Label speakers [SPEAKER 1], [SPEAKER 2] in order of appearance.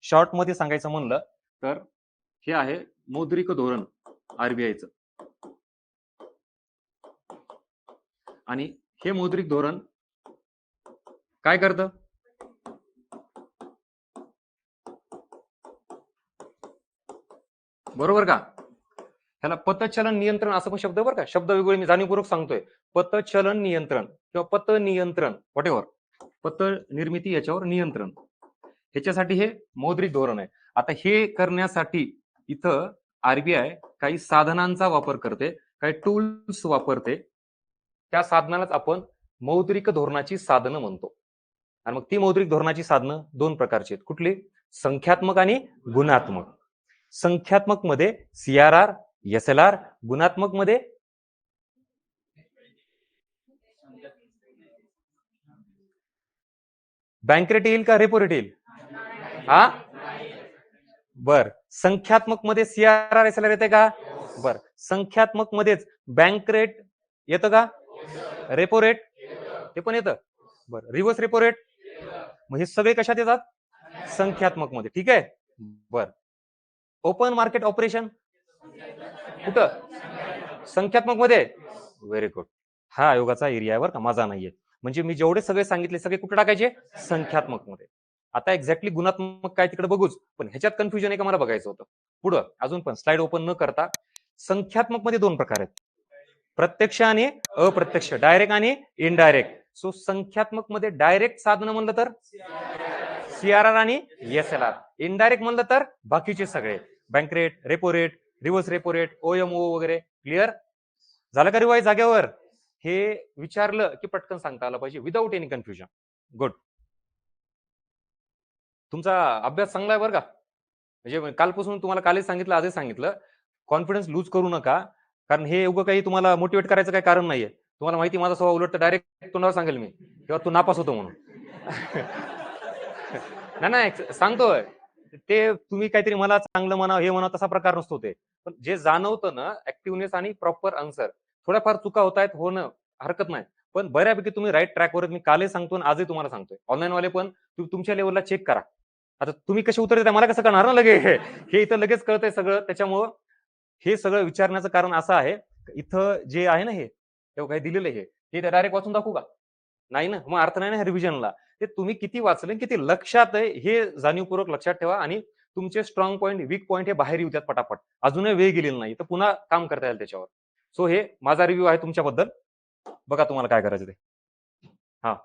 [SPEAKER 1] Short मध्ये सांगायचं म्हणलं तर हे आहे मौद्रिक धोरण आरबीआयचं. आणि हे मौद्रिक धोरण काय करतं? बरोबर का? ह्याला पतचलन नियंत्रण असं पण शब्द बरं का, शब्द वेगवेगळे मी जाणीवपूर्वक सांगतोय. पतचलन नियंत्रण किंवा पत नियंत्रण वॉट एव्हर, पत निर्मिती याच्यावर नियंत्रण, ह्याच्यासाठी हे मौद्रिक धोरण आहे. आता हे करण्यासाठी इथं आरबीआय काही साधनांचा वापर करते, काही टूल्स वापरते. त्या साधनालाच आपण मौद्रिक धोरणाची साधनं म्हणतो. आणि मग ती मौद्रिक धोरणाची साधनं दोन प्रकारची आहेत. कुठली? संख्यात्मक आणि गुणात्मक. संख्यात्मक मध्ये सीआरआर, एसएलआर. गुणात्मक मध्ये बँक रेट येईल का रेपो रेट येईल? हा, बर. संख्यात्मक मध्ये सीआरआर, एसएलआर येते का? बर. संख्यात्मक मध्येच बँक रेट येतं का? रेपो रेट ते पण येतं. बर. रिव्हर्स रेपो रेट, मग हे सगळे कशात येतात? संख्यात्मक मध्ये. ठीक आहे. बर. ओपन मार्केट ऑपरेशन कुठं? संख्यात्मक मध्ये. Very good. हा आयोगाचा एरिया वर का, माझा नाहीये. म्हणजे मी जेवढे सगळे सांगितले सगळे कुठे टाकायचे? संख्यात्मक मध्ये. आता एक्झॅक्टली गुणात्मक काय तिकडे बघूच, पण ह्याच्यात कन्फ्युजन आहे का मला बघायचं होतं. पुढं अजून पण स्लाइड ओपन न करता, संख्यात्मक मध्ये दोन प्रकार आहेत, प्रत्यक्ष आणि अप्रत्यक्ष, डायरेक्ट आणि इनडायरेक्ट. सो संख्यात्मक मध्ये डायरेक्ट साधनं म्हणलं तर सीआरआर आणि एसएलआर. इनडायरेक्ट म्हणलं तर बाकीचे सगळे, bank rate, repo rate, reverse repo rate, OMO वगैरे. क्लिअर झालं का रिवाईज जागेवर? हे विचारलं की पटकन सांगता आलं पाहिजे विदाऊट एनी कन्फ्युजन. गुड. तुमचा अभ्यास चांगला आहे बरं का. म्हणजे कालपासून तुम्हाला कालच सांगितलं, आजही सांगितलं, कॉन्फिडन्स लूज करू नका. कारण हे उगं काही तुम्हाला मोटिवेट करायचं काही कारण नाहीये. तुम्हाला माहिती माझा स्वभाव उलट तर डायरेक्ट तोंडावर सांगेल मी, किंवा तू नापास होतो म्हणून. नाही सांगतोय ते, तुम्ही काहीतरी मला चांगलं म्हणा, हे म्हणा, तसा प्रकार नसतो ते. पण जे जाणवतं ना, ऍक्टिव्हनेस आणि प्रॉपर आन्सर, थोड्याफार चुका होत आहेत, होणं हरकत नाही, पण बऱ्यापैकी तुम्ही राईट ट्रॅकवर. मी कालही सांगतो आणि आजही तुम्हाला सांगतोय, ऑनलाईन वाले पण तुमच्या लेवलला चेक करा. आता तुम्ही कसे उत्तर देता मला कसं करणार ना लगे, हे इथं लगेच कळतंय सगळं. त्याच्यामुळं हे सगळं विचारण्याचं कारण असं आहे, इथं जे आहे ना हे काही दिलेलं आहे, हे डायरेक्ट वाचून दाखवू का? नाही ना, मग अर्थ नाही ना रिव्हिजनला. ते तुम्ही किती वाचले, किती लक्षात आहे, हे जाणीवपूर्वक लक्षात ठेवा. आणि तुमचे स्ट्रॉंग पॉईंट, वीक पॉईंट हे बाहेर येऊ द्यात पटापट. अजूनही वेळ गेलेला नाही, तर पुन्हा काम करता येईल त्याच्यावर. सो हे माझा रिव्ह्यू आहे तुमच्याबद्दल. बघा तुम्हाला काय करायचं ते. हा.